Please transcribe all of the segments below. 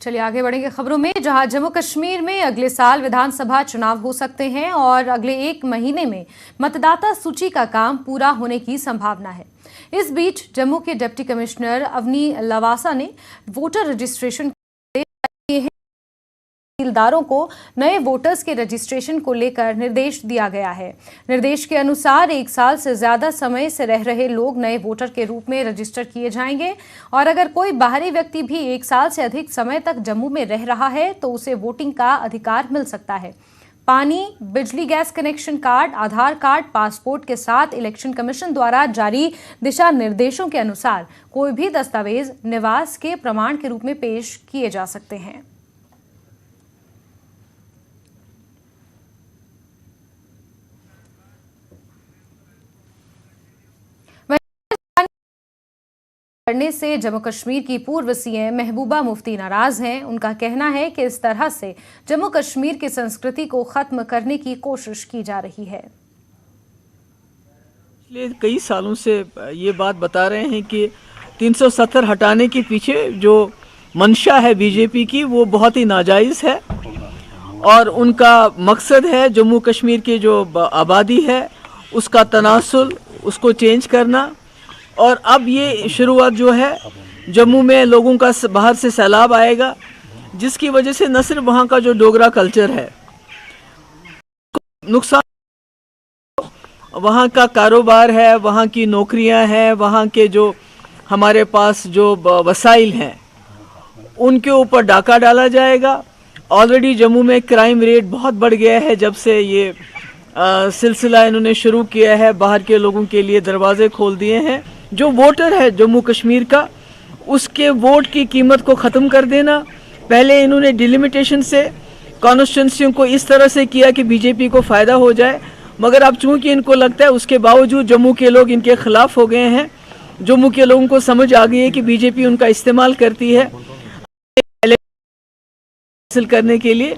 चलिए आगे बढ़ेंगे खबरों में, जहां जम्मू कश्मीर में अगले साल विधानसभा चुनाव हो सकते हैं और अगले 1 महीने में मतदाता सूची का काम पूरा होने की संभावना है। इस बीच जम्मू के डिप्टी कमिश्नर अवनी लवासा ने वोटर रजिस्ट्रेशन तहसीलदारों को नए वोटर्स के रजिस्ट्रेशन को लेकर निर्देश दिया गया है। निर्देश के अनुसार 1 साल से ज्यादा समय से रह रहे लोग नए वोटर के रूप में रजिस्टर किए जाएंगे और अगर कोई बाहरी व्यक्ति भी 1 साल से अधिक समय तक जम्मू में रह रहा है तो उसे वोटिंग का अधिकार मिल सकता है। पानी, बिजली, गैस कनेक्शन कार्ड, आधार कार्ड, पासपोर्ट के साथ इलेक्शन कमीशन द्वारा जारी दिशा निर्देशों के अनुसार कोई भी दस्तावेज निवास के प्रमाण के रूप में पेश किए जा सकते हैं। करने से जम्मू कश्मीर की पूर्व सीएम महबूबा मुफ्ती नाराज हैं। उनका कहना है कि इस तरह से जम्मू कश्मीर की संस्कृति को खत्म करने की कोशिश की जा रही है। पिछले कई सालों से ये बात बता रहे हैं कि 370 हटाने के पीछे जो मंशा है बीजेपी की वो बहुत ही नाजायज़ है और उनका मकसद है जम्मू कश्मीर की जो आबादी है उसका तनासुल, उसको चेंज करना। और अब ये शुरुआत जो है जम्मू में लोगों का बाहर से सैलाब आएगा जिसकी वजह से न सिर्फ वहाँ का जो डोगरा कल्चर है नुकसान, वहाँ का कारोबार है, वहाँ की नौकरियाँ हैं, वहाँ के जो हमारे पास जो वसाइल हैं उनके ऊपर डाका डाला जाएगा। ऑलरेडी जम्मू में क्राइम रेट बहुत बढ़ गया है जब से ये सिलसिला इन्होंने शुरू किया है, बाहर के लोगों के लिए दरवाजे खोल दिए हैं। जो वोटर है जम्मू कश्मीर का उसके वोट की कीमत को ख़त्म कर देना। पहले इन्होंने डिलिमिटेशन से कॉन्स्टिट्यूंसियों को इस तरह से किया कि बीजेपी को फ़ायदा हो जाए, मगर अब चूंकि इनको लगता है उसके बावजूद जम्मू के लोग इनके ख़िलाफ़ हो गए हैं। जम्मू के लोगों को समझ आ गई है कि बीजेपी उनका इस्तेमाल करती है हासिल करने के लिए,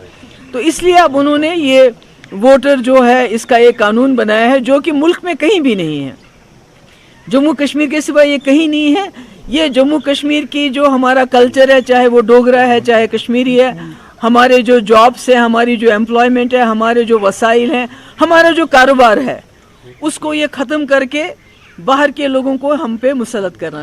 तो इसलिए अब उन्होंने ये वोटर जो है इसका एक कानून बनाया है जो कि मुल्क में कहीं भी नहीं है, जम्मू कश्मीर के सिवा ये कहीं नहीं है। ये जम्मू कश्मीर की जो हमारा कल्चर है, चाहे वो डोगरा है चाहे कश्मीरी है, हमारे जो जॉब्स है, हमारी जो एम्प्लॉयमेंट है, हमारे जो वसाइल हैं, हमारा जो कारोबार है, उसको ये ख़त्म करके बाहर के लोगों को हम पे मुसल्लत करना